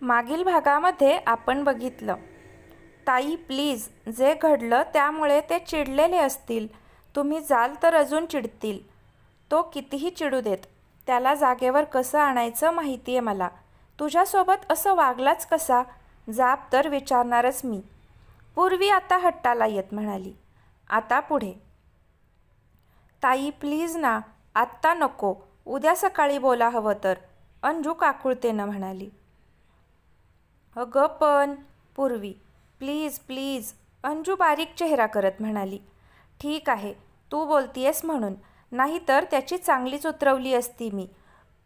मागील भागामध्ये आपण बघितलं, ताई प्लीज, जे घडलं त्यामुळे ते चिडलेले असतील. तुम्ही जाल तर अजून चिडतील. तो कितीही चिडू देत. त्याला जागेवर कसं आणायचं माहिती आहे मला. तुझ्यासोबत असं वागलाच कसा? जाब तर विचारणारच मी. पूर्वी आता हट्टाला येत म्हणाली. आता पुढे. ताई प्लीज ना, आत्ता नको, उद्या सकाळी बोला हवं तर, अंजू काकुळतेनं म्हणाली. अगं पण पूर्वी, प्लीज प्लीज, अंजू बारीक चेहरा करत म्हणाली. ठीक आहे, तू बोलतीयस म्हणून, नाहीतर त्याची चांगलीच उतरवली असती मी.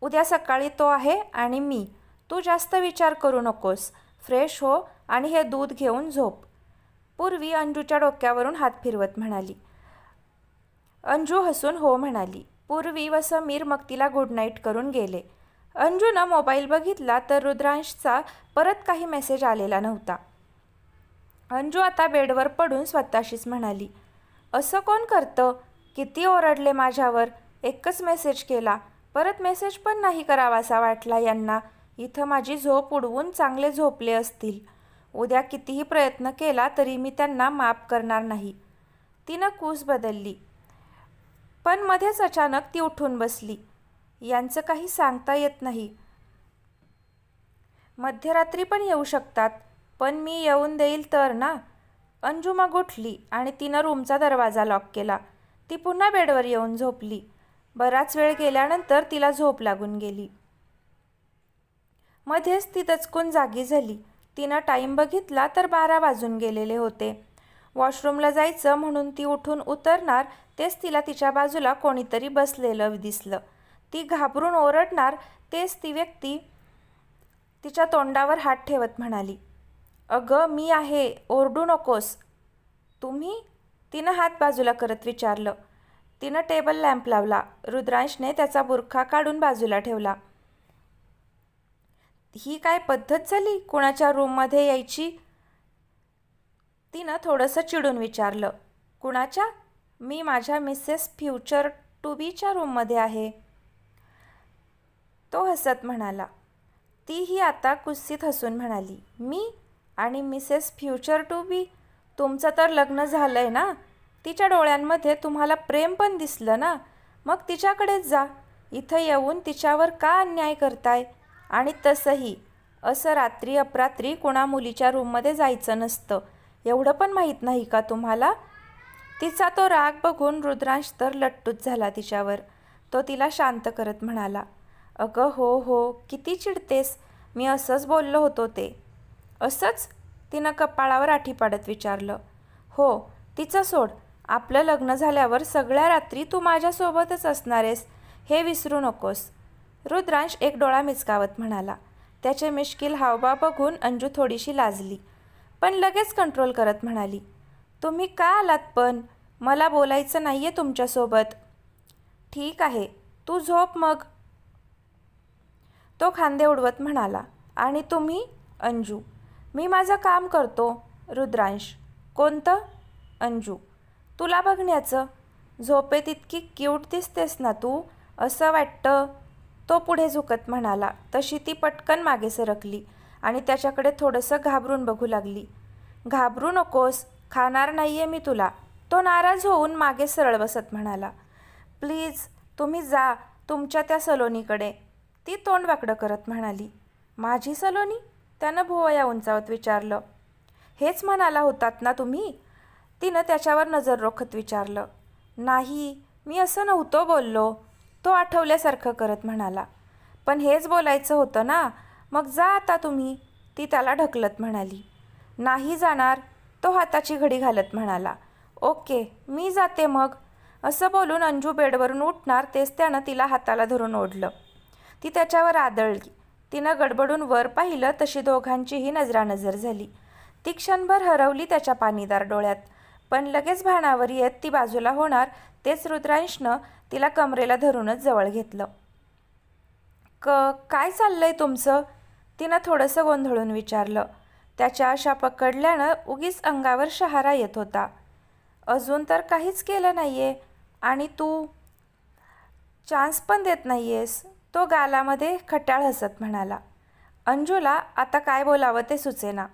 उद्या सकाळी तो आहे आणि मी. तू जास्त विचार करू नकोस. फ्रेश हो आणि हे दूध घेऊन झोप. पूर्वी अंजूच्या डोक्यावरून हात फिरवत म्हणाली. अंजू हसून हो म्हणाली. पूर्वी व समीर मग तिला गुड नाईट करून गेले. अंजूनं मोबाईल बघितला तर रुद्रांशचा परत काही मेसेज आलेला नव्हता. अंजू आता बेडवर पडून स्वतःशीच म्हणाली, असं कोण करतं? किती ओरडले माझ्यावर. एकच मेसेज केला, परत मेसेज पण नाही करावासा वाटला यांना. इथं माझी झोप उडवून चांगले झोपले असतील. उद्या कितीही प्रयत्न केला तरी मी त्यांना माफ करणार नाही. तिनं कूस बदलली, पण मध्येच अचानक ती उठून बसली. यांचं काही सांगता येत नाही. मध्यरात्री पण येऊ शकतात, पण मी येऊन देईल तर ना. अंजू मग उठली आणि तिनं रूमचा दरवाजा लॉक केला. ती पुन्हा बेडवर येऊन झोपली. बराच वेळ गेल्यानंतर तिला झोप लागून गेली. मध्येच ती दचकून जागी झाली. तिनं टाईम बघितला तर 12 वाजून गेलेले होते. वॉशरूमला जायचं म्हणून ती उठून उतरणार तेच तिला तिच्या बाजूला कोणीतरी बसलेलं दिसलं. ती घाबरून ओरडणार तेच ती व्यक्ती तिच्या तोंडावर हात ठेवत म्हणाली, अगं मी आहे, ओरडू नकोस. तुम्ही? तिनं हात बाजूला करत विचारलं. तिनं टेबल लॅम्प लावला. रुद्रांशने त्याचा बुरखा काढून बाजूला ठेवला. ही काय पद्धत झाली कुणाच्या रूममध्ये यायची? तिनं थोडंसं चिडून विचारलं. कुणाच्या? मी माझ्या मिसेस फ्युचर टू बीच्या रूममध्ये आहे. तो हसत म्हणाला. तीही आता कुत्सित हसून म्हणाली, मी आणि मिसेस फ्युचर टू बी? तुमचं तर लग्न झालंय ना. तिच्या डोळ्यांमध्ये तुम्हाला प्रेम पण दिसलं ना. मग तिच्याकडेच जा. इथं येऊन तिच्यावर का अन्याय करताय? आणि तसंही असं रात्री अपरात्री कुणा मुलीच्या रूममध्ये जायचं नसतं, एवढं पण माहीत नाही का तुम्हाला? तिचा तो राग बघून रुद्रांश तर लट्टूच झाला तिच्यावर. तो तिला शांत करत म्हणाला, अगं हो हो, किती चिडतेस. मी असंच बोललो होतो ते. असंच? तिनं कपाळावर आठी पाडत विचारलं. हो, तिचं सोड. आपलं लग्न झाल्यावर सगळ्या रात्री तू माझ्यासोबतच असणार आहेस, हे विसरू नकोस. रुद्रांश एक डोळा मिचकावत म्हणाला. त्याचे मिश्किल हावभाव बघून अंजू थोडीशी लाजली, पण लगेच कंट्रोल करत म्हणाली, तुम्ही का आलात पण? मला बोलायचं नाही आहे तुमच्यासोबत. ठीक आहे, तू झोप मग. तो खांदे उडवत म्हणाला. आणि तुम्ही? अंजू. मी माझं काम करतो. रुद्रांश. कोणतं? अंजू. तुला बघण्याचं. झोपेत इतकी क्यूट दिसतेस ना तू, असं वाटतं. तो पुढे झुकत म्हणाला. तशी ती पटकन मागे सरकली आणि त्याच्याकडे थोडंसं घाबरून बघू लागली. घाबरू नकोस, खाणार नाहीये मी तुला. तो नाराज होऊन मागे सरळ बसत म्हणाला. प्लीज तुम्ही जा तुमच्या त्या सलोनीकडे. ती तोंड वाकडं करत म्हणाली. माझी सलोनी? त्यानं भुवया उंचावत विचारलं. हेच म्हणाला होतात ना तुम्ही? तिनं त्याच्यावर नजर रोखत विचारलं. नाही, मी असं नव्हतो बोललो. तो आठवल्यासारखं करत म्हणाला. पण हेच बोलायचं होतं ना. मग जा आता तुम्ही. ती त्याला ढकलत म्हणाली. नाही जाणार. तो हाताची घडी घालत म्हणाला. ओके, मी जाते मग. असं बोलून अंजू बेडवरून उठणार तेच त्यानं तिला हाताला धरून ओढलं. ती त्याच्यावर आदळली. तिनं गडबडून वर पाहिलं तशी दोघांचीही नजरानजर झाली. ती क्षणभर हरवली त्याच्या पाणीदार डोळ्यात, पण लगेच भानावर येत ती बाजूला होणार तेच रुद्रांशनं तिला कमरेला धरूनच जवळ घेतलं. काय चाललंय तुमचं? तिनं थोडंसं गोंधळून विचारलं. त्याच्या आशा पकडल्यानं उगीच अंगावर शहारा येत होता. अजून तर काहीच केलं नाहीये आणि तू चान्स पण देत नाहीयेस. तो गालामध्ये खट्याळ हसत म्हणाला. अंजूला आता काय बोलावं ते सुचेना.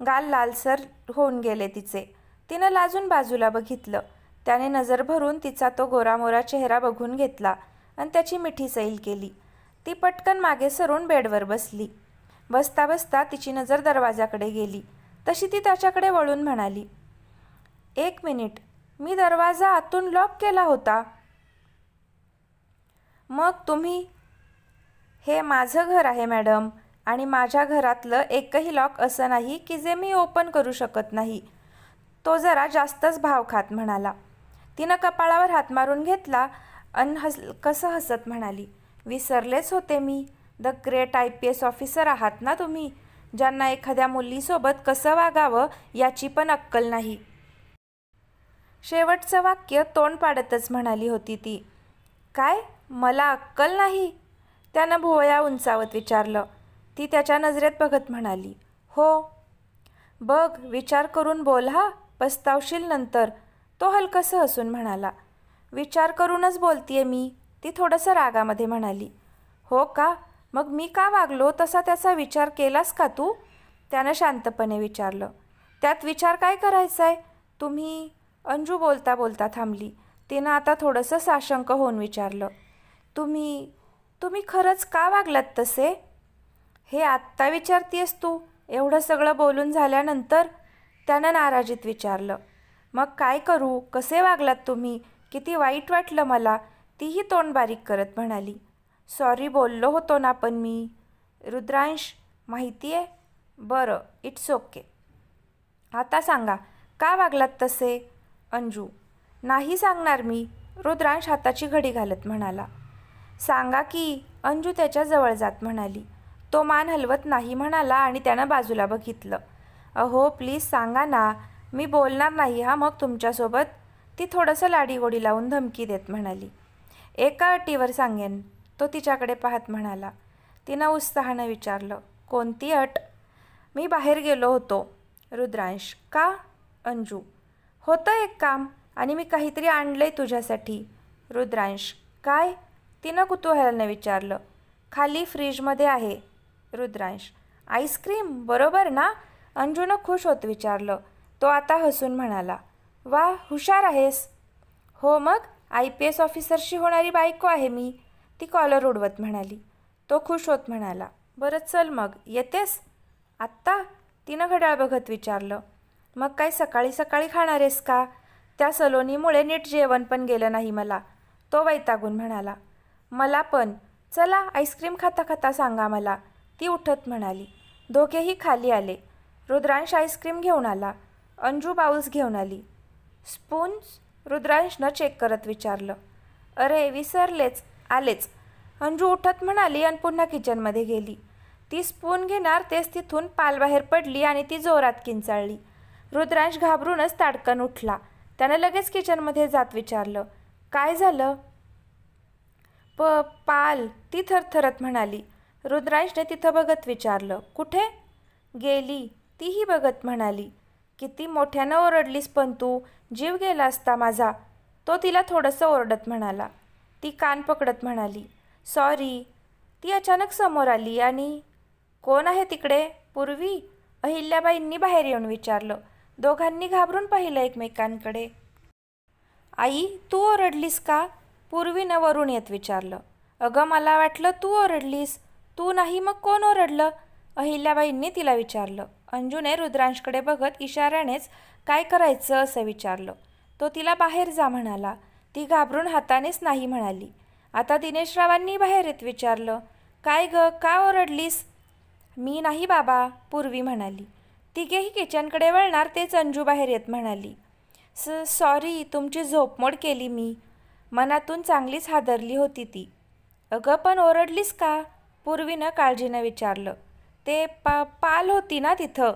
गाल लालसर होऊन गेले तिचे. तिनं लाजून बाजूला बघितलं. त्याने नजर भरून तिचा तो गोरामोरा चेहरा बघून घेतला आणि त्याची मिठी सैल केली. ती पटकन मागे सरून बेडवर बसली. बसता बसता तिची नजर दरवाजाकडे गेली. तशी ती त्याच्याकडे वळून म्हणाली, 1 मिनिट, मी दरवाजा आतून लॉक केला होता. मग तुम्ही? हे माझं घर आहे मॅडम, आणि माझ्या घरातलं एकही लॉक असं नाही की जे मी ओपन करू शकत नाही. तो जरा जास्तच भाव खात म्हणाला. तिनं कपाळावर हात मारून घेतला आणि कसं हसत म्हणाली, विसरलेच होते मी. द ग्रेट IPS ऑफिसर आहात ना तुम्ही, ज्यांना एखाद्या मुलीसोबत कसं वागावं याची पण अक्कल नाही. शेवटचं वाक्य तोंड पाडतच म्हणाली होती ती. काय, मला अक्कल नाही? त्यानं भुवया उंचावत विचारलं. ती त्याच्या नजरेत बघत म्हणाली, हो. बघ, विचार करून बोल हा, पस्तावशील नंतर. तो हलकसं हसून म्हणाला. विचार करूनच बोलतीये मी, ती थोडंसं रागामध्ये म्हणाली. हो का, मग मी का वागलो तसा त्याचा विचार केलास का तू? त्यानं शांतपणे विचारलं. त्यात विचार काय करायचा आहे? तुम्ही? अंजू बोलता बोलता थांबली. तिनं आता थोडंसं साशंक होऊन विचारलं. तुम्ही खरंच का वागलात तसे? हे आत्ता विचारतीयस तू, एवढं सगळं बोलून झाल्यानंतर? त्यानं नाराजीत विचारलं. मग काय करू, कसे वागलात तुम्ही? किती वाईट वाटलं मला, तीही तोंड बारीक करत म्हणाली. सॉरी बोललो होतो ना पण मी. रुद्रांश, माहिती आहे? बरं, इट्स ओके. आता सांगा, का वागलात तसे? अंजू, नाही सांगणार मी. रुद्रांश हाताची घडी घालत म्हणाला. सांगा की, अंजू त्याच्या जवळ जात म्हणाली. तो मान हलवत नाही म्हणाला आणि त्यानं बाजूला बघितलं. अहो प्लीज सांगा ना, मी बोलणार नाही हा मग तुमच्यासोबत. ती थोडंसं लाडीगोडी लावून धमकी देत म्हणाली. एका अटीवर सांगेन. तो तिच्याकडे पाहत म्हणाला. तिनं उत्साहानं विचारलं, कोणती अट? मी बाहेर गेलो होतो. रुद्रांश, का? अंजू, होतं एक काम आणि मी काहीतरी आणलंय तुझ्यासाठी. रुद्रांश, काय? तिनं कुतूहलानं विचारलं. खाली फ्रीजमध्ये आहे. रुद्रांश, आईस्क्रीम, बरोबर ना? अंजूनं खुश होत विचारलं. तो आता हसून म्हणाला. वा, हुशार आहेस. हो मग, IPS ऑफिसरशी होणारी बायको आहे मी. ती कॉलर उडवत म्हणाली. तो खुश होत म्हणाला. बरं चल मग, येतेस? आत्ता? तिनं घड्याळ बघत विचारलं. मग काय सकाळी सकाळी खाणार आहेस का? त्या सलोनीमुळे नीट जेवण पण गेलं नाही मला. तो वैतागून म्हणाला. मला पण. चला, आईस्क्रीम खाता खाता सांगा मला, ती उठत म्हणाली. दोघेही खाली आले. रुद्रांश आईस्क्रीम घेऊन आला. अंजू बाउल्स घेऊन आली. स्पून्स? रुद्रांशनं चेक करत विचारलं. अरे विसरलेच, आलेच. अंजू उठत म्हणाली आणि पुन्हा किचनमध्ये गेली. ती स्पून घेणार तेच तिथून पाल बाहेर पडली आणि ती जोरात किंचाळली. रुद्रांश घाबरूनच ताडकन उठला. त्यानं लगेच किचनमध्ये जात विचारलं, काय झालं? पाल, ती थरथरत म्हणाली. रुद्रांशने तिथं बघत विचारलं. कुठे? गेली, तीही बघत म्हणाली. किती मोठ्यानं ओरडलीस पण तू, जीव गेला असता माझा. तो तिला थोडंसं ओरडत म्हणाला. ती कान पकडत म्हणाली, सॉरी. ती अचानक समोर आली आणि कोण आहे तिकडे? पूर्वी? अहिल्याबाईंनी बाहेर येऊन विचारलं. दोघांनी घाबरून पाहिलं एकमेकांकडे. आई, तू ओरडलीस का? पूर्वीनं वरून येत विचारलं. अगं मला वाटलं तू ओरडलीस. तू नाही मग कोण ओरडलं? अहिल्याबाईंनी तिला विचारलं. अंजूने रुद्रांशकडे बघत इशाऱ्यानेच काय करायचं असं विचारलं. तो तिला बाहेर जा म्हणाला. ती घाबरून हातानेच नाही म्हणाली. आता दिनेशरावांनी बाहेर येत विचारलं. काय ग, का ओरडलीस? मी नाही बाबा, पूर्वी म्हणाली. तिघेही किचनकडे वळणार तेच अंजू बाहेर येत म्हणाली. सॉरी, तुमची झोपमोड केली मी. मनातून चांगलीच हादरली होती ती. अगं पण ओरडलीस का? पूर्वीनं काळजीनं विचारलं. ते पाल होती ना तिथं.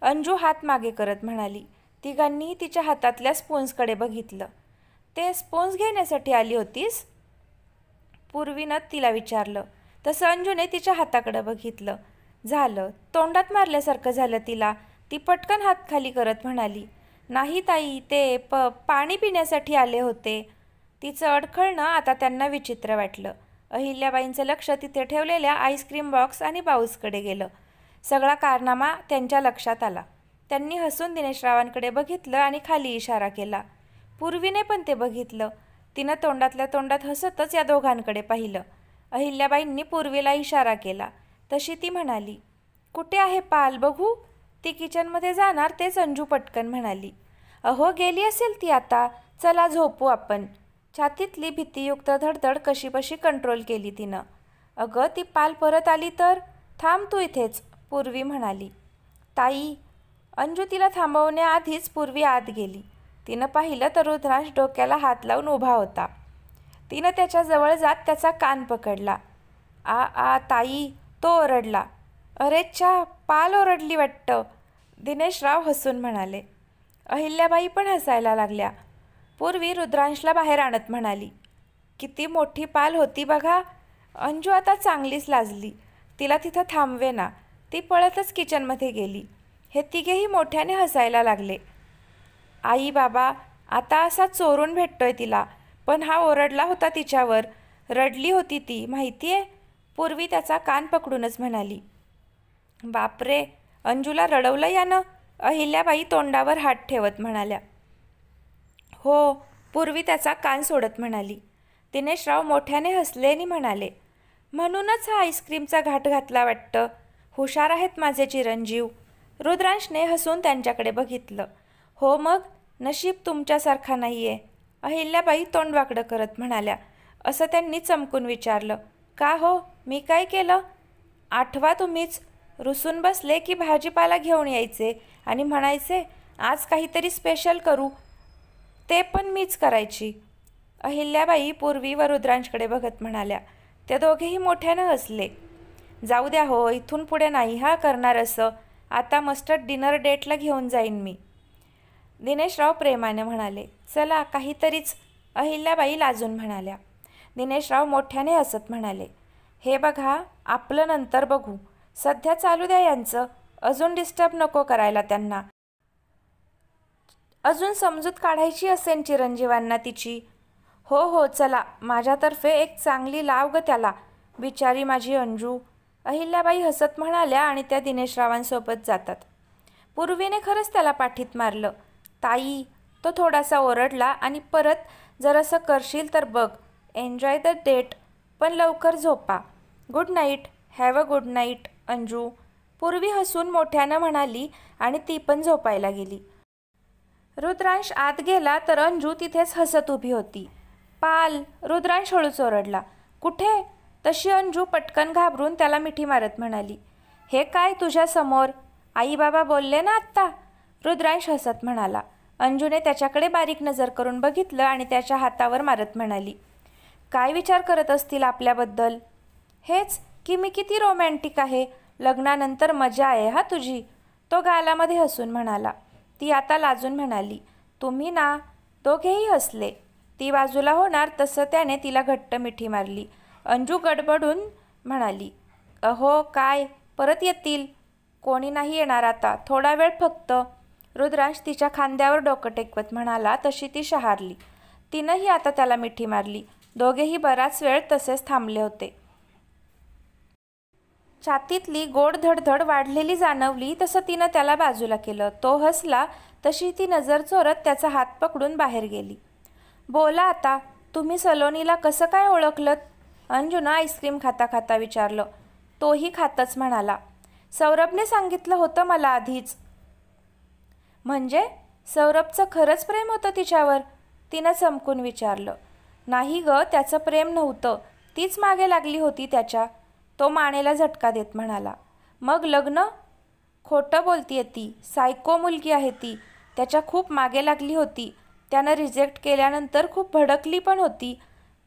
अंजू हात मागे करत म्हणाली. तिघांनी तिच्या हातातल्या स्पून्सकडे बघितलं. ते स्पून्स घेण्यासाठी आली होतीस? पूर्वीनं तिला विचारलं. तसं अंजूने तिच्या हाताकडे बघितलं. झालं, तोंडात मारल्यासारखं झालं तिला. ती पटकन हात खाली करत म्हणाली. नाही ताई, ते पाणी पिण्यासाठी आले होते. तिचं अडखळणं आता त्यांना विचित्र वाटलं. अहिल्याबाईंचं लक्ष तिथे ठेवलेल्या आईस्क्रीम बॉक्स आणि बाऊसकडे गेलं. सगळा कारनामा त्यांच्या लक्षात आला. त्यांनी हसून दिनेशरावांकडे बघितलं आणि खाली इशारा केला. पूर्वीने पण ते बघितलं. तिनं तोंडातल्या तोंडात हसतच या दोघांकडे पाहिलं. अहिल्याबाईंनी पूर्वीला इशारा केला तशी ती म्हणाली, कुठे आहे पाल बघू? ती किचनमध्ये जाणार तेच अंजू पटकन म्हणाली, अहो गेली असेल ती आता, चला झोपू आपण. छातीतली भीतीयुक्त धडधड कशीबशी कंट्रोल केली तिनं. अगं ती पाल परत आली तर? थांब तू इथेच, पूर्वी म्हणाली. ताई, अंजू तिला थांबवण्याआधीच पूर्वी आत गेली. तिनं पाहिलं तर रुद्रांश डोक्याला हात लावून उभा होता. तिनं त्याच्याजवळ जात त्याचा कान पकडला. आ ताई, तो ओरडला. अरेच्छा, पाल ओरडली वाटतं, दिनेशराव हसून म्हणाले. अहिल्याबाई पण हसायला लागल्या. पूर्वी रुद्रांशला बाहेर आणत म्हणाली, किती मोठी पाल होती बघा. अंजू आता चांगलीच लाजली. तिला तिथं थांबवे ना. ती पळतच किचनमध्ये गेली. हे तिघेही मोठ्याने हसायला लागले. आई बाबा, आता असा चोरून भेटतोय तिला, पण हा ओरडला होता तिच्यावर, रडली होती ती माहितीये, पूर्वी त्याचा कान पकडूनच म्हणाली. बापरे, अंजूला रडवलं यानं, अहिल्याबाई तोंडावर हात ठेवत म्हणाल्या. हो, पूर्वी त्याचा कान सोडत म्हणाली. दिनेशराव मोठ्याने हसले आणि म्हणाले, म्हणूनच हा आईस्क्रीमचा घाट घातला वाटतं. हुशार आहेत माझे चिरंजीव. रुद्रांशने हसून त्यांच्याकडे बघितलं. हो मग, नशीब तुमच्यासारखा नाही आहे, अहिल्याबाई तोंडवाकडं करत म्हणाल्या. असं त्यांनी चमकून विचारलं. का हो, मी काय केलं? आठवा तुम्हीच. रुसून बसले की भाजीपाला घेऊन यायचे आणि म्हणायचे आज काहीतरी स्पेशल करू, ते पण मीच करायची. अहिल्याबाई पूर्वी व रुद्रांशकडे बघत म्हणाल्या. ते दोघेही मोठ्यानं हसले. जाऊ द्या हो, इथून पुढे नाही हा करणार असं. आता मस्त डिनर डेटला घेऊन जाईन मी, दिनेशराव प्रेमाने म्हणाले. चला काहीतरीच, अहिल्याबाई लाजून म्हणाल्या. दिनेशराव मोठ्याने हसत म्हणाले, हे बघा, आपलं नंतर बघू, सध्या चालू द्या यांचं, अजून डिस्टर्ब नको करायला त्यांना. अजून समजूत काढायची असेल चिरंजीवांना तिची. हो हो, चला, माझ्यातर्फे एक चांगली लाव ग त्याला, बिचारी माझी अंजू, अहिल्याबाई हसत म्हणाल्या आणि त्या दिनेशरावांसोबत जातात. पूर्वीने खरंच त्याला पाठीत मारलं. ताई, तो थोडासा ओरडला आणि परत जरासं करशील तर बघ, एन्जॉय द डेट, पण लवकर झोपा. Good night, have a good night Anju, पूर्वी हसून मोठ्यानं म्हणाली आणि ती पण झोपायला गेली. रुद्रांश आत गेला तर अंजू तिथेच हसत उभी होती. पाल, रुद्रांश हळूच ओरडला. कुठे? तशी अंजू पटकन घाबरून त्याला मिठी मारत म्हणाली. हे काय तुझ्या समोर? आई बाबा बोलले ना आत्ता, रुद्रांश हसत म्हणाला. अंजूने त्याच्याकडे बारीक नजर करून बघितलं आणि त्याच्या हातावर मारत म्हणाली. काय विचार करत असतील आपल्याबद्दल? हेच की मी किती रोमॅन्टिक आहे, लग्नानंतर मजा आहे हा तुझी, तो गालामध्ये हसून म्हणाला. ती आता लाजून म्हणाली, तुम्ही ना. दोघेही हसले. ती बाजूला होणार तसं त्याने तिला घट्ट मिठी मारली. अंजू गडबडून म्हणाली, अहो काय, परत येतील. कोणी नाही येणार आता, थोडा वेळ फक्त. रुद्रांश तिच्या खांद्यावर डोकं टेकवत म्हणाला तशी ती शहारली. तिनंही आता त्याला मिठी मारली. दोघेही बराच वेळ तसेच थांबले होते. छातीतली गोड धडधड वाढलेली जाणवली तसं तिनं त्याला बाजूला केलं. तो हसला तशी ती नजर चोरत त्याचा हात पकडून बाहेर गेली. बोला आता, तुम्ही सलोनीला कसं काय ओळखलत? अंजूनं आईस्क्रीम खाता खाता विचारलं. तोही खातच म्हणाला, सौरभने सांगितलं होतं मला आधीच. म्हणजे सौरभचं खरंच प्रेम होतं तिच्यावर? तिनं चमकून विचारलं. नाही ग, त्याचं प्रेम नव्हतं, तीच मागे लागली होती त्याच्या, तो मानेला झटका देत म्हणाला. मग लग्न? खोटं बोलतीये ती, सायको मुलगी आहे ती, त्याच्या खूप मागे लागली होती. त्यानं रिजेक्ट केल्यानंतर खूप भडकली पण होती,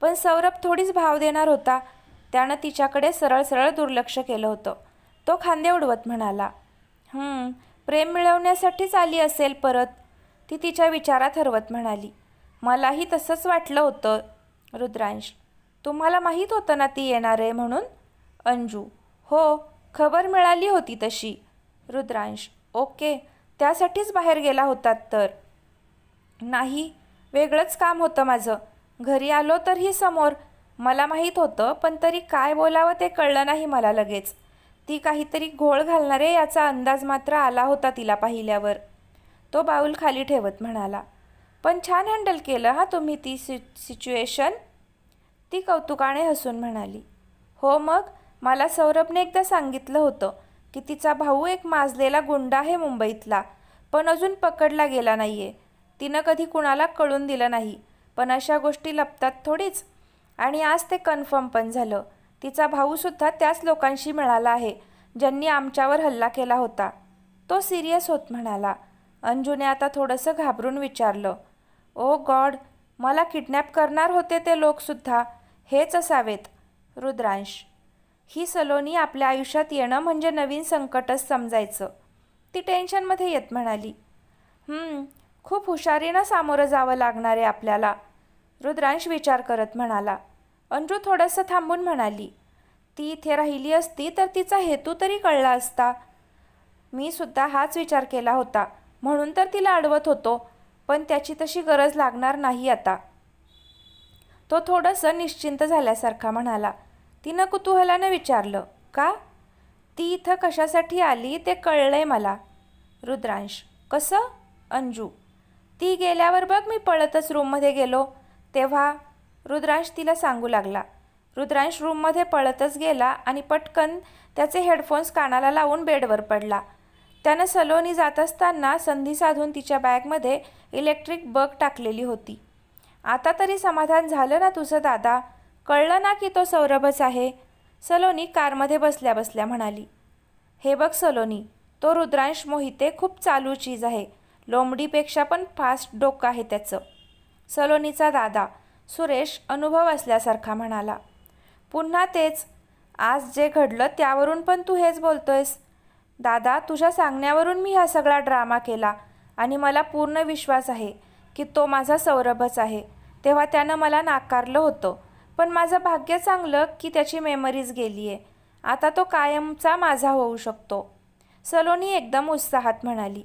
पण सौरभ थोडीच भाव देणार होता. त्यानं तिच्याकडे सरळ सरळ दुर्लक्ष केलं होतं. तो खांदे उडवत म्हणाला. प्रेम मिळवण्यासाठीच आली असेल परत, ती तिच्या विचारात हरवत म्हणाली. मलाही तसंच वाटलं होतं रुद्रांश. तुम्हाला माहीत होतं ना ती येणार आहे म्हणून? अंजू, हो, खबर मिळाली होती तशी. रुद्रांश, ओके, त्यासाठीच बाहेर गेला होतात तर? नाही, वेगळंच काम होतं माझं. घरी आलो तर ही समोर, मला माहीत होतं, पण तरी काय बोलावं ते कळलं नाही मला लगेच. ती काहीतरी घोळ घालणारे याचा अंदाज मात्र आला होता तिला पाहिल्यावर. तो बाऊल खाली ठेवत म्हणाला, पण छान हँडल केलं हा तुम्ही ती सिच्युएशन. ती कौतुकाने हसून म्हणाली, हो मग, मला सौरभने एकदा सांगितलं होतं की तिचा भाऊ एक माजलेला गुंडा आहे मुंबईतला, पण अजून पकडला गेला नाही आहे. तिनं कधी कुणाला कळून दिलं नाही, पण अशा गोष्टी लपतात थोडीच. आणि आज ते कन्फर्म पण झालं. तिचा भाऊसुद्धा त्याच लोकांशी मिळाला आहे ज्यांनी आमच्यावर हल्ला केला होता. तो सिरियस होत म्हणाला. अंजूने आता थोडंसं घाबरून विचारलं, ओ गॉड, मला किडनॅप करणार होते ते लोकसुद्धा हेच असावेत. रुद्रांश. ही सलोनी आपल्या आयुष्यात येणं म्हणजे नवीन संकटच समजायचं. ती टेन्शनमध्ये येत म्हणाली, खूप हुशारीनं सामोरं जावं लागणार आहे आपल्याला. रुद्रांश विचार करत म्हणाला. अंजू थोडंसं थांबून म्हणाली, ती इथे राहिली असती तर तिचा हेतू तरी कळला असता. मी सुद्धा हाच विचार केला होता, म्हणून तर तिला अडवत होतो, पण त्याची तशी गरज लागणार नाही आता. तो थोडंसं निश्चिंत झाल्यासारखा म्हणाला. तिनं कुतूहलानं विचारलं, का? ती इथं कशासाठी आली ते कळलंय मला. रुद्रांश. कसं? अंजू. ती गेल्यावर बघ मी पळतच रूममध्ये गेलो तेव्हा. रुद्रांश तिला सांगू लागला. रुद्रांश रूममध्ये पळतच गेला आणि पटकन त्याचे हेडफोन्स कानाला लावून बेडवर पडला. त्यानं सलोनी जात असताना संधी साधून तिच्या बॅगमध्ये इलेक्ट्रिक बग टाकलेली होती. आता तरी समाधान झालं ना तुझं दादा? कळलं ना की तो सौरभच आहे? सलोनी कारमध्ये बसल्या बसल्या म्हणाली. हे बघ सलोनी, तो रुद्रांश मोहिते खूप चालू चीज आहे. लोंबडीपेक्षा पण फास्ट डोकं आहे त्याचं. सलोनीचा दादा सुरेश अनुभव असल्यासारखा म्हणाला. पुन्हा तेच, आज जे घडलं त्यावरून पण तू हेच बोलतोयस? दादा, तुझ्या सांगण्यावरून मी हा सगळा ड्रामा केला आणि मला पूर्ण विश्वास आहे की तो माझा सौरभच आहे. तेव्हा त्यानं मला नाकारलं होतं, पण माझं भाग्य चांगलं की त्याची मेमरीज गेली आहे. आता तो कायमचा माझा होऊ शकतो. सलोनी एकदम उत्साहात म्हणाली.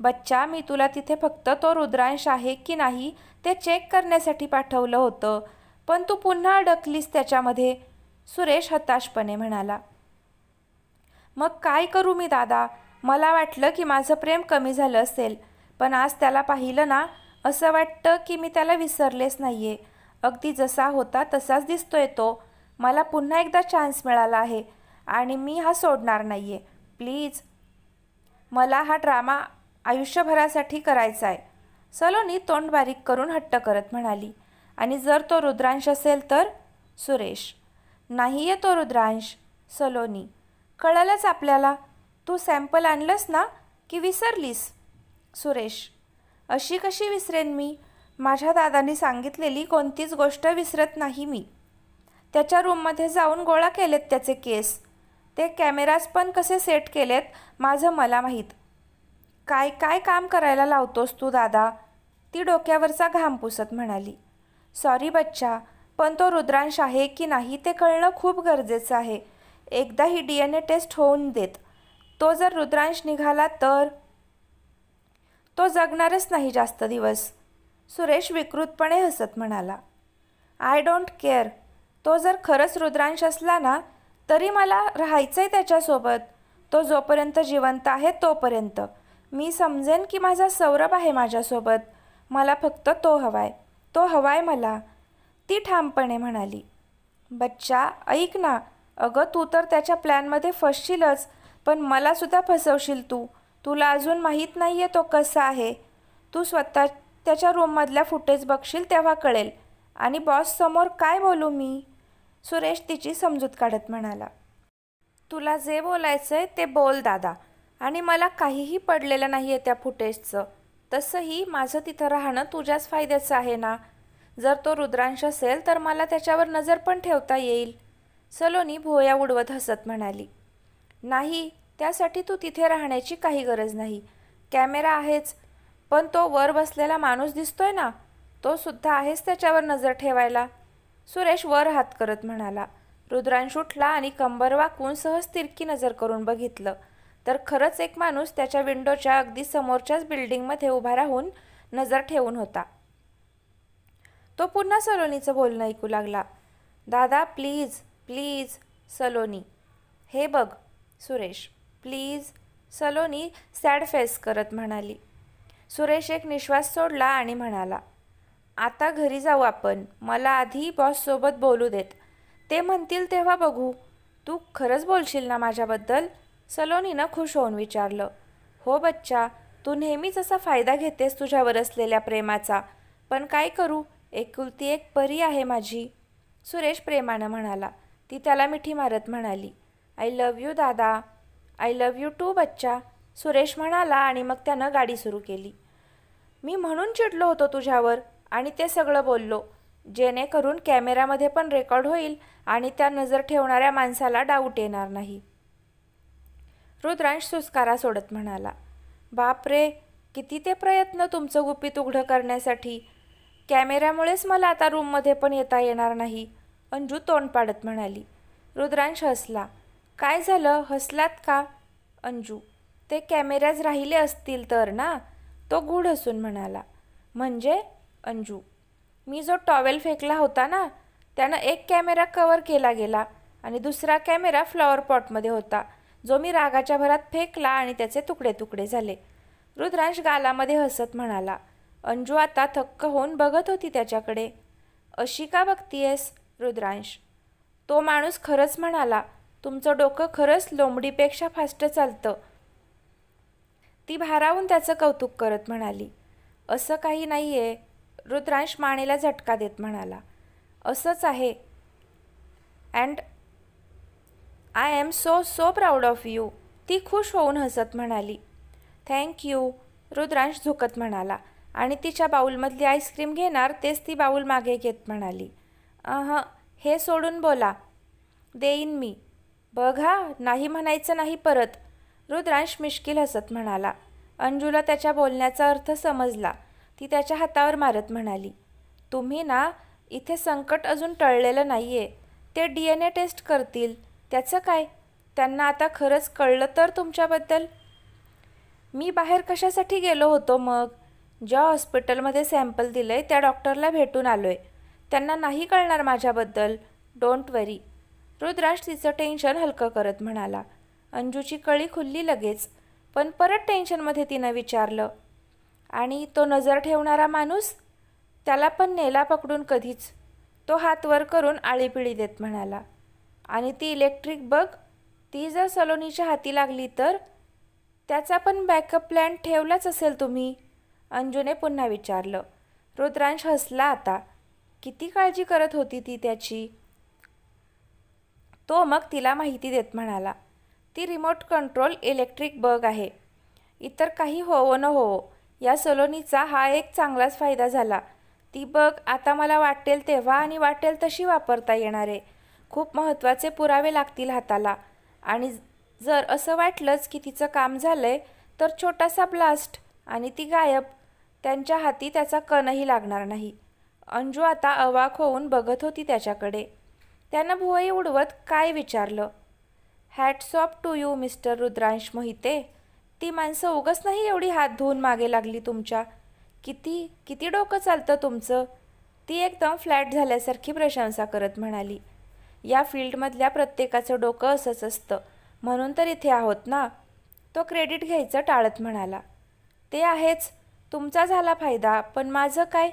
बच्चा, मी तुला तिथे फक्त तो रुद्रांश आहे की नाही ते चेक करण्यासाठी पाठवलं होतं, पण तू पुन्हा अडकलीस त्याच्यामध्ये. सुरेश हताशपणे म्हणाला. मग काय करू मी दादा? मला वाटलं की माझं प्रेम कमी झालं असेल, पण आज त्याला पाहिलं ना, असं वाटतं की मी त्याला विसरलेच नाही आहे. अगदी जसा होता तसाच दिसतोय तो. मला पुन्हा एकदा चान्स मिळाला आहे आणि मी हा सोडणार नाही आहे. प्लीज. मला हा ड्रामा आयुष्यभरासाठी करायचा आहे. सलोनी तोंड बारीक करून हट्ट करत म्हणाली. आणि जर तो रुद्रांश असेल तर? सुरेश. नाही आहे तो रुद्रांश. सलोनी. कळलंच आपल्याला. तू सॅम्पल आणलंस ना की विसरलीस? सुरेश. अशी कशी विसरेन मी? माझ्या दादांनी सांगितलेली कोणतीच गोष्ट विसरत नाही मी. त्याच्या रूममध्ये जाऊन गोळा केलेत त्याचे केस. ते कॅमेराज पण कसे सेट केलेत माझं मला माहीत. काय काय काम करायला लावतोस तू दादा? ती डोक्यावरचा घाम पुसत म्हणाली. सॉरी बच्चा, पण तो रुद्रांश आहे की नाही ते कळणं खूप गरजेचं आहे. एकदा ही DNA टेस्ट होऊन देत. तो जर रुद्रांश निघाला तर तो जगणारच नाही जास्त दिवस. सुरेश विकृतपणे हसत म्हणाला. I don't care. तो जर खरंच रुद्रांश असला ना तरी मला राहायचं आहे त्याच्यासोबत. तो जोपर्यंत जिवंत आहे तोपर्यंत. मी समजेन की माझा सौरभ आहे माझ्यासोबत. मला फक्त तो हवाय. तो हवाय मला. ती ठामपणे म्हणाली. बच्चा ऐक ना. अगं तू तर त्याच्या प्लॅनमध्ये फसशीलच, पण मलासुद्धा फसवशील तू. तुला अजून माहीत नाही आहे तो कसा आहे. तू स्वतः त्याच्या रूममधल्या फुटेज बघशील तेव्हा कळेल. आणि बॉससमोर काय बोलू मी? सुरेश तिची समजूत काढत म्हणाला. तुला जे बोलायचं आहे ते बोल दादा. आणि मला काहीही पडलेलं नाही आहे त्या फुटेजचं. तसंही माझं तिथं राहणं तुझ्याच फायद्याचं आहे ना. जर तो रुद्रांश असेल तर मला त्याच्यावर नजर पण ठेवता येईल. सलोनी भुवया उडवत हसत म्हणाली. नाही, त्यासाठी तू तिथे राहण्याची काही गरज नाही. कॅमेरा आहेच, पण तो वर बसलेला माणूस दिसतोय ना, तो सुद्धा आहेच त्याच्यावर नजर ठेवायला. सुरेश वर हात करत म्हणाला. रुद्रांश उठला आणि कंबर वाकून सहज तिरकी नजर करून बघितलं तर खरंच एक माणूस त्याच्या विंडोच्या अगदी समोरच्याच बिल्डिंगमध्ये उभा राहून नजर ठेवून होता. तो पुन्हा सलोनीचं बोलणं ऐकू लागला. दादा प्लीज प्लीज सलोनी. हे बघ Suresh please, Saloni sad face करत म्हणाली. सुरेश एक निश्वास सोडला आणि म्हणाला, आता घरी जाऊ आपण, मला आधी बॉससोबत बोलू देत, ते म्हणतील तेव्हा बघू. तू खरंच बोलशील ना माझ्याबद्दल? सलोनीनं खुश होऊन विचारलं. हो बच्चा, तू नेहमीच असा फायदा घेतेस तुझ्यावर असलेल्या प्रेमाचा, पण काय करू, एकुलती एक परी आहे माझी, सुरेश प्रेमानं म्हणाला. ती त्याला मिठी मारत म्हणाली, आय लव्ह यू दादा. आय लव्ह यू टू बच्चा, सुरेश म्हणाला आणि मग त्यानं गाडी सुरू केली. मी म्हणून चिडलो होतो तुझ्यावर आणि ते सगळं बोललो, जेणेकरून कॅमेऱ्यामध्ये पण रेकॉर्ड होईल आणि त्या नजर ठेवणाऱ्या माणसाला डाऊट येणार नाही. रुद्रांश सुस्कारा सोडत म्हणाला. बापरे, किती ते प्रयत्न तुमचं गुपित उघडं करण्यासाठी. कॅमेऱ्यामुळेच मला आता रूममध्ये पण येता येणार नाही, अंजू तोंड पाडत म्हणाली. रुद्रांश हसला. काय झालं, हसलात का? अंजू, ते कॅमेऱ्याज राहिले असतील तर ना, तो गूढ हसून म्हणाला. म्हणजे? अंजू, मी जो टॉवेल फेकला होता ना, त्यानं एक कॅमेरा कवर केला गेला आणि दुसरा कॅमेरा फ्लॉवर पॉटमध्ये होता, जो मी रागाच्या भरात फेकला आणि त्याचे तुकडे तुकडे झाले. रुद्रांश गालामध्ये हसत म्हणाला. अंजू आता थक्क होऊन बघत होती त्याच्याकडे. अशी का बघतीयेस रुद्रांश? तो माणूस खरंच म्हणाला, तुमचं डोकं खरंच लोंबडीपेक्षा फास्ट चालतं. ती भारावून त्याचं कौतुक करत म्हणाली. असं काही नाही आहे, रुद्रांश मानेला झटका देत म्हणाला. असंच आहे, and I am so proud of you, ती खुश होऊन हसत म्हणाली. थँक्यू, रुद्रांश झुकत म्हणाला आणि तिच्या बाऊलमधली आईस्क्रीम घेणार तेच ती बाऊल मागे घेत म्हणाली. हे सोडून बोला. देईन मी. बघा, नाही म्हणायचं नाही परत, रुद्रांश मिश्किल हसत म्हणाला. अंजूला त्याच्या बोलण्याचा अर्थ समजला. ती त्याच्या हातावर मारत म्हणाली. तुम्ही ना, इथे संकट अजून टळलेलं नाही आहे. ते DNA टेस्ट करतील, त्याचं काय? त्यांना आता खरंच कळलं तर तुमच्याबद्दल? मी बाहेर कशासाठी गेलो होतो मग? ज्या हॉस्पिटलमध्ये सॅम्पल दिलंय त्या डॉक्टरला भेटून आलोय. त्यांना नाही कळणार माझ्याबद्दल, डोंट वरी, रुद्रांश तिचं टेन्शन हलकं करत म्हणाला. अंजूची कळी खुलली लगेच, पण परत टेन्शनमध्ये तिनं विचारलं, आणि तो नजर ठेवणारा माणूस? त्याला पण नेला पकडून कधीच, तो हात वर करून आळीपिळी देत म्हणाला. आणि ती इलेक्ट्रिक बग, ती जर सलोनीच्या हाती लागली तर? त्याचा पण बॅकअप प्लॅन ठेवलाच असेल तुम्ही, अंजूने पुन्हा विचारलं. रुद्रांश हसला आता. किती काळजी करत होती ती त्याची. तो मग तिला माहिती देत म्हणाला. ती रिमोट कंट्रोल इलेक्ट्रिक बग आहे. इतर काही होवो न होवो, या सलोनीचा हा एक चांगलाच फायदा झाला. ती बग आता मला वाटेल तेव्हा आणि वाटेल तशी वापरता येणार आहे. खूप महत्त्वाचे पुरावे लागतील हाताला, आणि जर असं वाटलंच की तिचं काम झालंय तर छोटासा ब्लास्ट आणि ती गायब. त्यांच्या हाती त्याचा कणही लागणार नाही. अंजू आता अवाक होऊन बघत होती त्याच्याकडे. त्यानं भुवई उडवत काय विचारलं. Hats off to you mister Rudransh Mohite. ती माणसं उगच नाही एवढी हात धुवून मागे लागली तुमच्या. किती किती डोकं चालतं तुमचं, ती एकदम फ्लॅट झाल्यासारखी प्रशंसा करत म्हणाली. या फील्डमधल्या प्रत्येकाचं डोकं असंच असतं, म्हणून तर इथे आहोत ना, तो क्रेडिट घ्यायचं टाळत म्हणाला. ते आहेच, तुमचा झाला फायदा, पण माझं काय?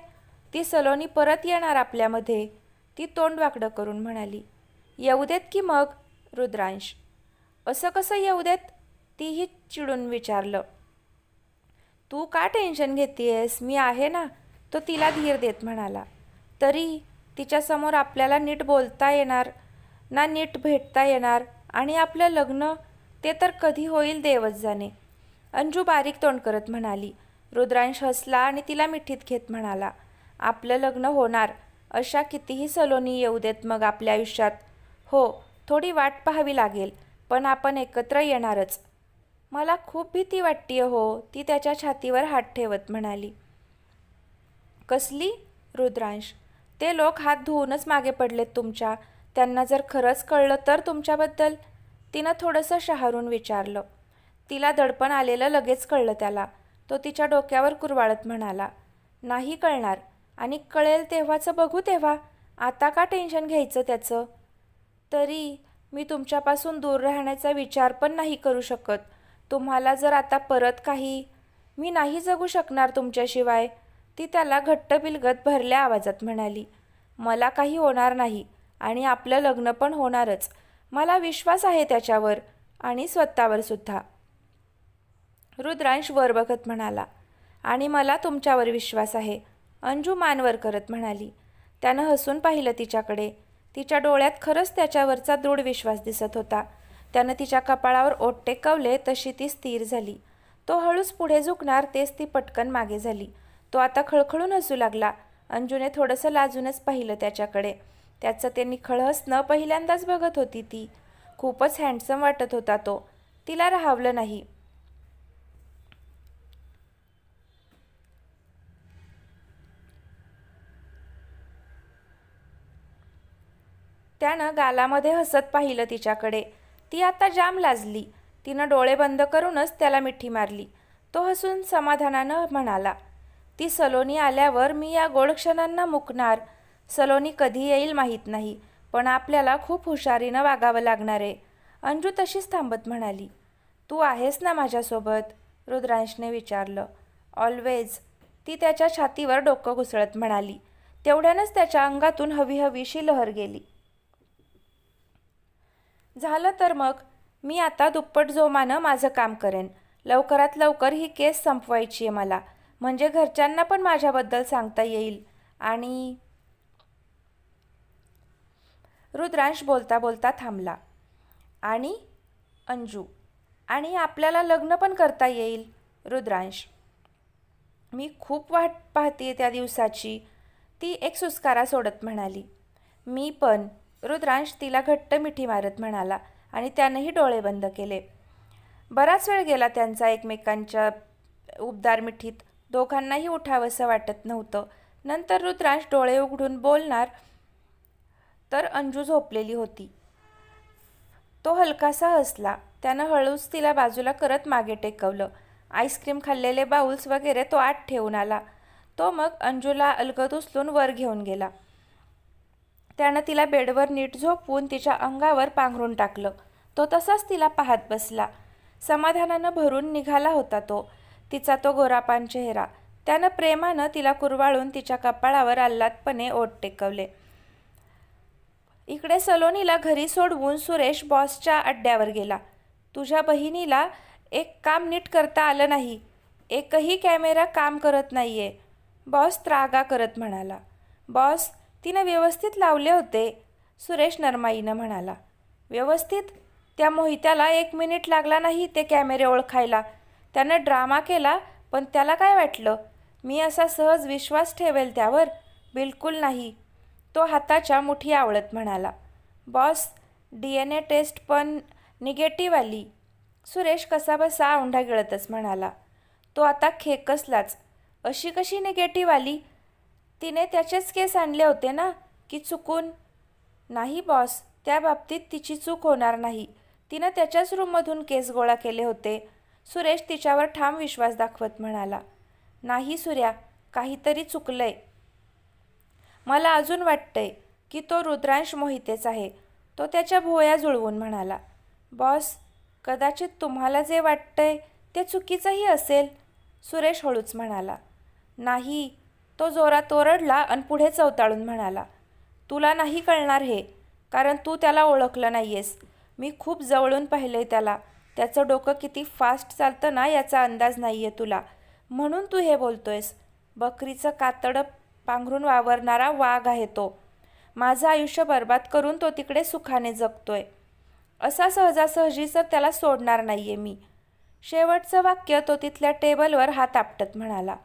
ती सलोनी परत येणार आपल्यामध्ये, ती तोंड वाकडं करून म्हणाली. येऊ देत की मग रुद्रांश. असं कसं येऊ देत, तीही चिडून विचारलं. तू का टेन्शन घेतेयस, मी आहे ना, तो तिला धीर देत म्हणाला. तरी तिच्यासमोर आपल्याला नीट बोलता येणार ना, नीट भेटता येणार, आणि आपलं लग्न ते तर कधी होईल देवच जाणे, अंजू बारीक तोंड करत म्हणाली. रुद्रांश हसला आणि तिला मिठीत घेत म्हणाला. आपलं लग्न होणार, अशा कितीही सलोनी येऊ देत मग आपल्या आयुष्यात. हो, थोडी वाट पाहावी लागेल, पण आपण एकत्र येणारच. मला खूप भीती वाटतीये हो, ती त्याच्या छातीवर हात ठेवत म्हणाली. कसली रुद्रांश? ते लोक हात धुवूनच मागे पडलेत तुमच्या. त्यांना जर खरंच कळलं तर तुमच्याबद्दल, तिनं थोडंसं शहारून विचारलं. तिला दडपण आलेलं लगेच कळलं त्याला. तो तिच्या डोक्यावर कुरवाळत म्हणाला. नाही कळणार, आणि कळेल तेव्हाचं बघू तेव्हा. आता का टेन्शन घ्यायचं त्याचं? तरी मी तुमच्यापासून दूर राहण्याचा विचार पण नाही करू शकत. तुम्हाला जर आता परत काही, मी नाही जगू शकणार तुमच्याशिवाय, ती त्याला घट्ट बिलगत भरल्या आवाजात म्हणाली. मला काही होणार नाही आणि आपलं लग्न पण होणारच. मला विश्वास आहे त्याच्यावर आणि स्वतःवर सुद्धा. रुद्रांश वर बघत म्हणाला. आणि मला तुमच्यावर विश्वास आहे, अंजू मानवर करत म्हणाली. त्यानं हसून पाहिलं तिच्याकडे. तिच्या डोळ्यात खरंच त्याच्यावरचा दृढ विश्वास दिसत होता. त्यानं तिच्या कपाळावर ओठ टेकवले तशी ती स्थिर झाली. तो हळूच पुढे झुकणार तेच ती पटकन मागे झाली. तो आता खळखळून हसू लागला. अंजूने थोडंसं लाजूनच पाहिलं त्याच्याकडे. त्याचं ते निखळ हसणं पहिल्यांदाच बघत होती ती. खूपच हँडसम वाटत होता तो. तिला राहावलं नाही. त्यानं गालामध्ये हसत पाहिलं तिच्याकडे. ती आता जाम लाजली. तिनं डोळे बंद करूनच त्याला मिठी मारली. तो हसून समाधानानं म्हणाला, ती सलोनी आल्यावर मी या गोड क्षणांना मुकणार. सलोनी कधी येईल माहीत नाही, पण आपल्याला खूप हुशारीनं वागावं लागणार आहे. अंजू तशीच थांबत म्हणाली. तू आहेस ना माझ्यासोबत? रुद्रांशने विचारलं. ऑलवेज, ती त्याच्या छातीवर डोकं घुसळत म्हणाली. तेवढ्यानंच त्याच्या अंगातून हवीहवीशी लहर गेली. झालं तर मग मी आता दुप्पट जोमानं माझं काम करेन. लवकरात लवकर ही केस संपवायची आहे मला, म्हणजे घरच्यांना पण माझ्याबद्दल सांगता येईल. आणि रुद्रांश बोलता बोलता थांबला. आणि अंजू, आणि आपल्याला लग्न पण करता येईल. रुद्रांश, मी खूप वाट पाहते त्या दिवसाची, ती एक सुस्कारा सोडत म्हणाली. मी पण. रुद्रांश तिला घट्ट मिठी मारत म्हणाला आणि त्यानंही डोळे बंद केले. बराच वेळ गेला त्यांचा एकमेकांच्या उबदार मिठीत. दोघांनाही उठावंसं वाटत नव्हतं. नंतर रुद्रांश डोळे उघडून बोलणार तर अंजू झोपलेली होती. तो हलकासा हसला. त्यानं हळूच तिला बाजूला करत मागे टेकवलं. आईस्क्रीम खाल्लेले बाउल्स वगैरे तो आत ठेवून आला. तो मग अंजूला अलगद उचलून वर घेऊन गेला. त्यानं तिला बेडवर नीट झोपवून तिच्या अंगावर पांघरून टाकलं. तो तसाच तिला पाहत बसला. समाधानानं भरून निघाला होता तो, तिचा तो गोरापान चेहरा. त्यानं प्रेमानं तिला कुरवाळून तिच्या कपाळावर आल्हादपणे ओठ टेकवले. इकडे सलोनीला घरी सोडवून सुरेश बॉसच्या अड्ड्यावर गेला. तुझ्या बहिणीला एक काम नीट करता आलं नाही. एकही कॅमेरा काम करत नाहीये, बॉस त्रागा करत म्हणाला. बॉस, तिनं व्यवस्थित लावले होते, सुरेश नरमाईनं म्हणाला. व्यवस्थित? त्या मोहित्याला 1 मिनिट लागला नाही ते कॅमेरे ओळखायला. त्यानं ड्रामा केला, पण त्याला काय वाटलं मी असा सहज विश्वास ठेवेल त्यावर? बिलकुल नाही, तो हाताच्या मुठी आवळत म्हणाला. बॉस, DNA टेस्ट पण निगेटिव्ह आली. सुरेश कसाबसा औंढा गिळतच म्हणाला. तो आता खेकसलाच. अशी कशी निगेटिव्ह आली? तिने त्याचेच केस आणले होते ना, की चुकून? नाही बॉस, त्या बाबतीत तिची चूक होणार नाही. तिनं त्याच्याच रूममधून केस गोळा केले होते. सुरेश तिच्यावर ठाम विश्वास दाखवत म्हणाला. नाही सूर्या, काहीतरी चुकलंय. मला अजून वाटतंय की तो रुद्रांश मोहितेच आहे, तो त्याच्या भुवया जुळवून म्हणाला. बॉस, कदाचित तुम्हाला जे वाटतंय ते चुकीचंही असेल, सुरेश हळूच म्हणाला. नाही, तो जोरात ओरडला आणि पुढे चवताळून म्हणाला. तुला नाही कळणार हे, कारण तू त्याला ओळखलं नाहीयेस. मी खूप जवळून पाहिलंय त्याला. त्याचं डोकं किती फास्ट चालतं ना याचा अंदाज नाहीये तुला, म्हणून तू हे बोलतोयस. बकरीचं कातडं पांघरून वावरणारा वाघ आहे तो. माझं आयुष्य बर्बाद करून तो तिकडे सुखाने जगतोय. असा सहजासहजी तर त्याला सोडणार नाहीये मी. शेवटचं वाक्य तो तिथल्या टेबलवर हात आपटत म्हणाला.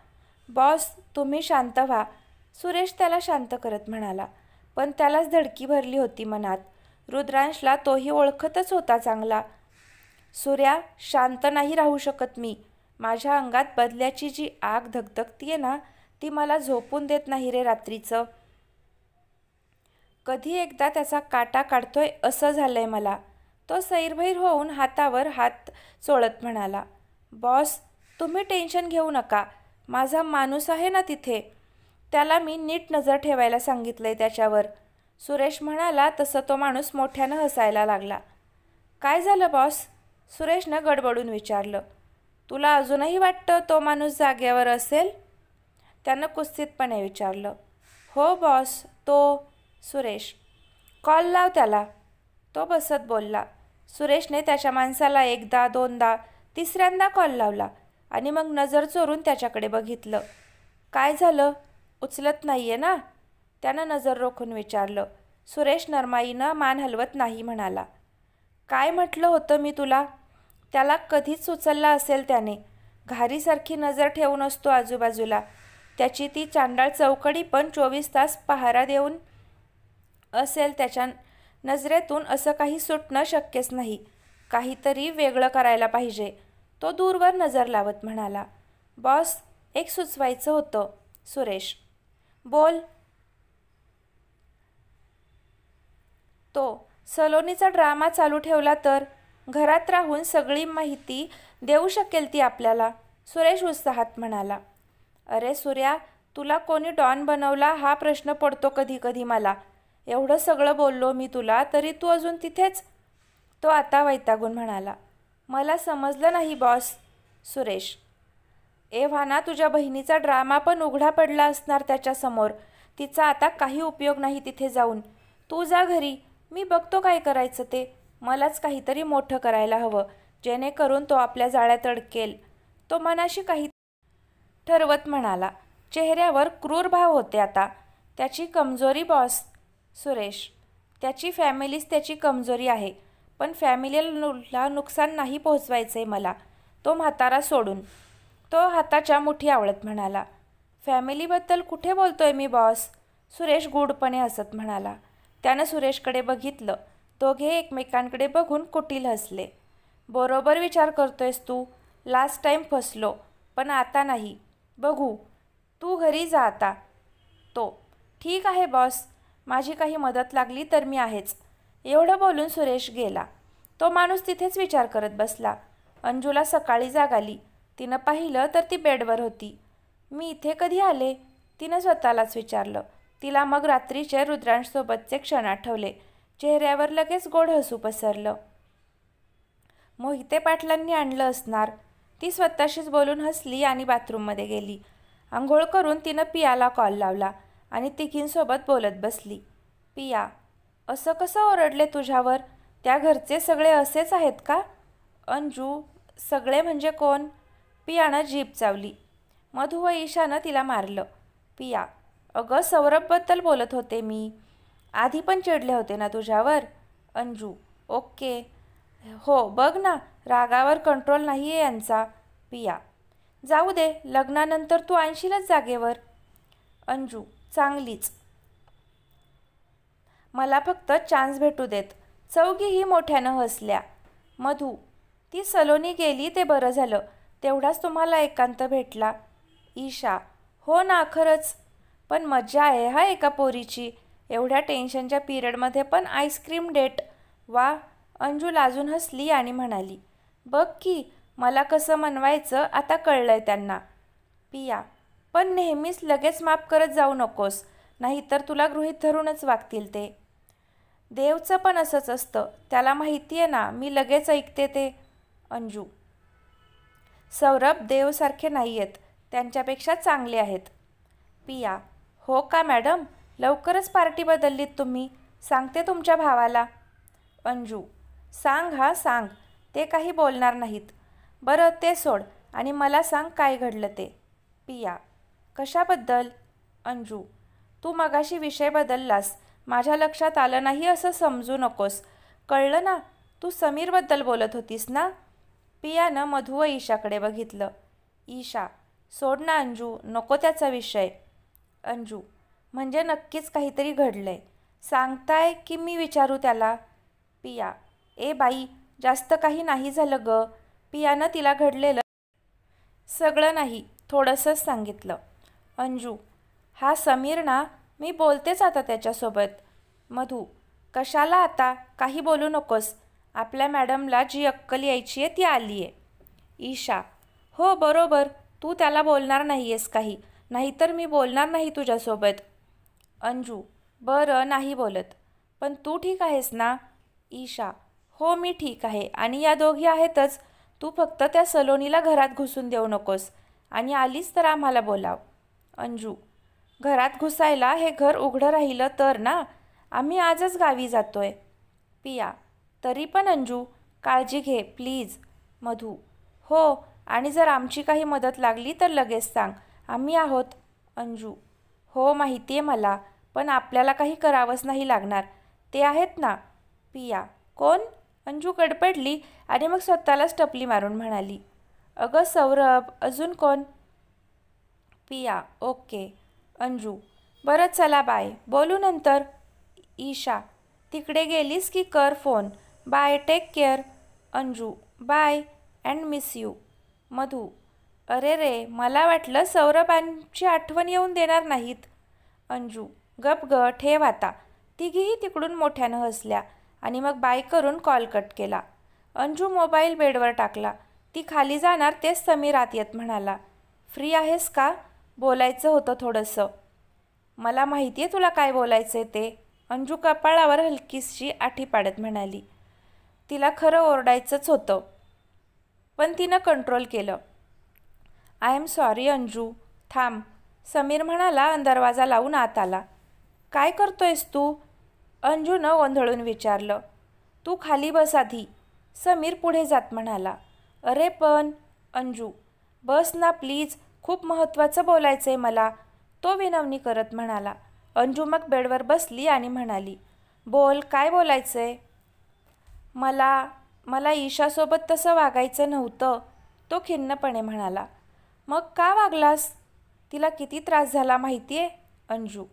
बॉस, तुम्ही शांत व्हा, सुरेश त्याला शांत करत म्हणाला. पण त्यालाच धडकी भरली होती मनात. रुद्रांशला तोही ओळखतच होता चांगला. सूर्या, शांत नाही राहू शकत मी. माझ्या अंगात बदल्याची जी आग धगधगतीये ना, ती मला झोपून देत नाही रे रात्रीचं. कधी एकदा त्याचा काटा काढतोय असं झालंय मला. तो सैरभैर होऊन हातावर हात चोळत म्हणाला. बॉस, तुम्ही टेन्शन घेऊ नका. माझा माणूस आहे ना तिथे. त्याला मी नीट नजर ठेवायला सांगितलंय त्याच्यावर. सुरेश म्हणाला तसं तो माणूस मोठ्यानं हसायला लागला. काय झालं बॉस? सुरेशनं गडबडून विचारलं. तुला अजूनही वाटतं तो माणूस जागेवर असेल? त्यानं कुत्सितपणे विचारलं. हो बॉस, तो. सुरेश. कॉल लाव त्याला. तो बसत बोलला. सुरेशने त्याच्या माणसाला एकदा, दोनदा, तिसऱ्यांदा कॉल लावला आणि मग नजर चोरून त्याच्याकडे बघितलं. काय झालं? उचलत नाहीये ना? त्यानं नजर रोखून विचारलं. सुरेश नरमाईनं मान हलवत नाही म्हणाला. काय म्हटलं होतं मी तुला? त्याला कधीच उचलला असेल त्याने. घारीसारखी नजर ठेवून असतो आजूबाजूला. त्याची ती चांडाळ चौकडी पण 24 तास पहारा देऊन असेल. त्याच्या नजरेतून असं काही सुटणं शक्यच नाही. काहीतरी वेगळं करायला पाहिजे. तो दूरवर नजर लावत म्हणाला. बॉस, एक सुचवायचं होतं. सुरेश. बोल. तो सलोनीचा ड्रामा चालू ठेवला तर घरात राहून सगळी माहिती देऊ शकेल ती आपल्याला. सुरेश उत्साहात म्हणाला. अरे सूर्या, तुला कोणी डॉन बनवला हा प्रश्न पडतो कधी कधी मला. एवढं सगळं बोललो मी तुला तरी तू अजून तिथेच. तो आता वैतागून म्हणाला. मला समजलं नाही बॉस. सुरेश. एव्हाना तुझ्या बहिणीचा ड्रामा पण उघडा पडला असणार त्याच्यासमोर. तिचा आता काही उपयोग नाही तिथे जाऊन. तू जा घरी. मी बघतो काय करायचं ते. मलाच काहीतरी मोठं करायला हवं जेणेकरून तो आपल्या जाळ्यात अडकेल. तो मनाशी काही ठरवत म्हणाला. चेहऱ्यावर क्रूर भाव होते आता. त्याची कमजोरी बॉस. सुरेश. त्याची फॅमिलीच त्याची कमजोरी आहे. पण फॅमिलीला नुकसान नाही पोहोचवायचं आहे मला. तो म्हातारा सोडून. तो हाताच्या मुठी आवळत म्हणाला. फॅमिलीबद्दल कुठे बोलतोय मी बॉस? सुरेश गूढपणे हसत म्हणाला. त्यानं सुरेशकडे बघितलं. दोघे एकमेकांकडे बघून कुटील हसले. बरोबर विचार करतोयस तू. लास्ट टाईम फसलो, पण आता नाही. बघू. तू घरी जा आता. तो. ठीक आहे बॉस. माझी काही मदत लागली तर मी आहेच. एवढं बोलून सुरेश गेला. तो माणूस तिथेच विचार करत बसला. अंजूला सकाळी जाग आली. तिनं पाहिलं तर ती बेडवर होती. मी इथे कधी आले? तिनं स्वतःलाच विचारलं. तिला मग रात्रीचे रुद्रांशसोबतचे क्षण आठवले. चेहऱ्यावर लगेच गोड हसू पसरलं. मोहिते पाटलांनी आणलं असणार. ती स्वतःशीच बोलून हसली आणि बाथरूममध्ये गेली. आंघोळ करून तिनं पियाला कॉल लावला आणि तिघींसोबत बोलत बसली. पिया, असं कसं ओरडले तुझ्यावर? त्या घरचे सगळे असेच आहेत का? अंजू. सगळे म्हणजे कोण? पियानं जीभ चावली. मधू व ईशानं तिला मारलं. पिया. अगं सौरभबद्दल बोलत होते मी. आधी पण चिडले होते ना तुझ्यावर? अंजू. ओके. हो बघ ना, रागावर कंट्रोल नाही आहे यांचा. पिया. जाऊ दे, लग्नानंतर तू आणशीलच जागेवर. अंजू. चांगलीच. मला फक्त चान्स भेटू देत. चौघीही मोठ्यानं हसल्या. मधू. ती सलोनी गेली ते बरं झालं. तेवढाच तुम्हाला एकांत भेटला. ईशा. हो ना, खरंच. पण मज्जा आहे हा एका पोरीची. एवढ्या टेन्शनच्या पिरियडमध्ये पण आईस्क्रीम डेट. वा. अंजू लाजून हसली आणि म्हणाली. बघ की, मला कसं मनवायचं आता कळलंय त्यांना. पिया. पण नेहमीच लगेच माफ करत जाऊ नकोस, नाहीतर तुला गृहीत धरूनच वागतील ते. देवचं पण असंच असतं. त्याला माहिती आहे ना मी लगेच ऐकते ते. अंजू. सौरभ देवसारखे नाही आहेत. त्यांच्यापेक्षा चांगले आहेत. पिया. हो का मॅडम? लवकरच पार्टी बदललीत तुम्ही. सांगते तुमच्या भावाला. अंजू. सांग हा सांग. ते काही बोलणार नाहीत. बरं ते सोड आणि मला सांग काय घडलं ते. पिया. कशाबद्दल? अंजू. तू मगाशी विषय बदललास. माझ्या लक्षात आलं नाही असं समजू नकोस. कळलं ना? तू समीरबद्दल बोलत होतीस ना? पियानं मधू व ईशाकडे बघितलं. ईशा. सोड ना अंजू, नको त्याचा विषय. अंजू. म्हणजे नक्कीच काहीतरी घडलंय. सांगताय की मी विचारू त्याला? पिया. ए बाई, जास्त काही नाही झालं ग. पियानं तिला घडलेलं सगळं नाही, थोडंसंच सांगितलं. अंजू. हा समीर ना, मी बोलतेच आता त्याच्यासोबत. मधू. कशाला आता? काही बोलू नकोस. आपल्या मॅडमला जी अक्कल यायची आहे ती आली आहे. ईशा. हो बरोबर. तू त्याला बोलणार नाही आहेस काही. नाहीतर मी बोलणार नाही तुझ्यासोबत. अंजू: बरं, नाही बोलत. पण तू ठीक आहेस ना? ईशा: हो, मी ठीक आहे. आणि या दोघी आहेतच. तू फक्त त्या सलोनीला घरात घुसून देऊ नकोस. आणि आलीस तर आम्हाला बोलाव. अंजू: घरात घुसायला हे घर उघडं राहिलं तर ना. आम्ही आजच गावी जातोय. पिया: तरी पण अंजू, काळजी घे प्लीज. मधू: हो, आणि जर आमची काही मदत लागली तर लगेच सांग, आम्ही आहोत. अंजू: हो, माहिती आहे मला, पण आपल्याला काही करावंच नाही लागणार. ते आहेत ना. पिया: कोण? अंजू गडबडली आणि मग स्वतःलाच टपली मारून म्हणाली, अगं सौरभ. अजून कोण? पिया: ओके. अंजू: बरं चला बाय, बोलू नंतर. ईशा: तिकडे गेलीस की कर phone. Bye, take care. Anju: bye and miss you. Madhu: अरे रे, मला वाटलं सौरभांची आठवण येऊन देणार नाहीत. अंजू: गप ग, ठेव आता. तिघीही तिकडून मोठ्यानं हसल्या आणि मग बाय करून कॉल कट केला. अंजू मोबाईल बेडवर टाकला. ती खाली जाणार तेच समीर आत येत म्हणाला, फ्री आहेस का? बोलायचं होतं थोडंसं. मला माहिती आहे तुला काय बोलायचं ते. अंजू कपाळावर हलकीशी आठी पाडत म्हणाली. तिला खरं ओरडायचंच होतं, पण तिनं कंट्रोल केलं. I am sorry Anju. थांब. समीर म्हणाला आणि दरवाजा लावून आत आला. काय करतोयस तू? अंजूनं गोंधळून विचारलं. तू खाली बस आधी. समीर पुढे जात म्हणाला. अरे पण. अंजू: बस ना प्लीज, खूप महत्त्वाचं बोलायचं आहे मला, तो विनवणी करत म्हणाला. अंजू मग बेडवर बसली आणि म्हणाली, बोल, काय बोलायचं आहे? मला ईशासोबत तसं वागायचं नव्हतं, तो खिन्नपणे म्हणाला. मग का वागलास? तिला किती त्रास झाला माहिती आहे? अंजू: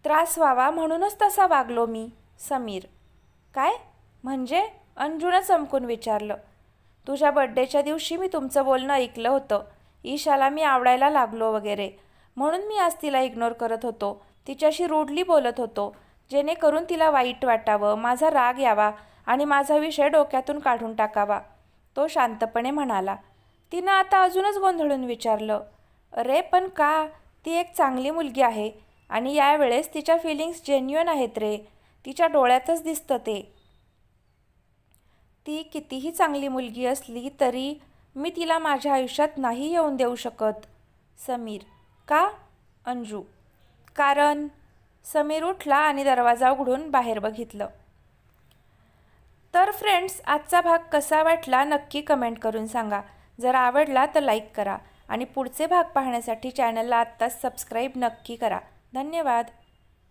त्रास व्हावा म्हणूनच तसा वागलो मी. समीर: काय म्हणजे? अंजूनं चमकून विचारलं. तुझ्या बड्डेच्या दिवशी मी तुमचं बोलणं ऐकलं होतं. ईशाला मी आवडायला लागलो वगैरे, म्हणून मी आज तिला इग्नोर करत होतो. तिच्याशी रूडली बोलत होतो, जेणेकरून तिला वाईट वाटावं, माझा राग यावा आणि माझा विषय डोक्यातून काढून टाकावा, तो शांतपणे म्हणाला. तिनं आता अजूनच गोंधळून विचारलं, अरे पण का? ती एक चांगली मुलगी आहे आणि यावेळेस तिच्या फिलिंग्स जेन्युइन आहेत रे. तिच्या डोळ्यातच दिसतं ते. ती कितीही चांगली मुलगी असली तरी मी तिला माझ्या आयुष्यात नाही येऊन देऊ शकत. समीर: का? अंजू: कारण. समीर उठला आणि दरवाजा उघडून बाहेर बघितलं. तर फ्रेंड्स, आजचा भाग कसा वाटला नक्की कमेंट करून सांगा. जर आवडला तर लाईक करा आणि पुढचे भाग पाहण्यासाठी चॅनलला आत्ताच सबस्क्राईब नक्की करा. धन्यवाद.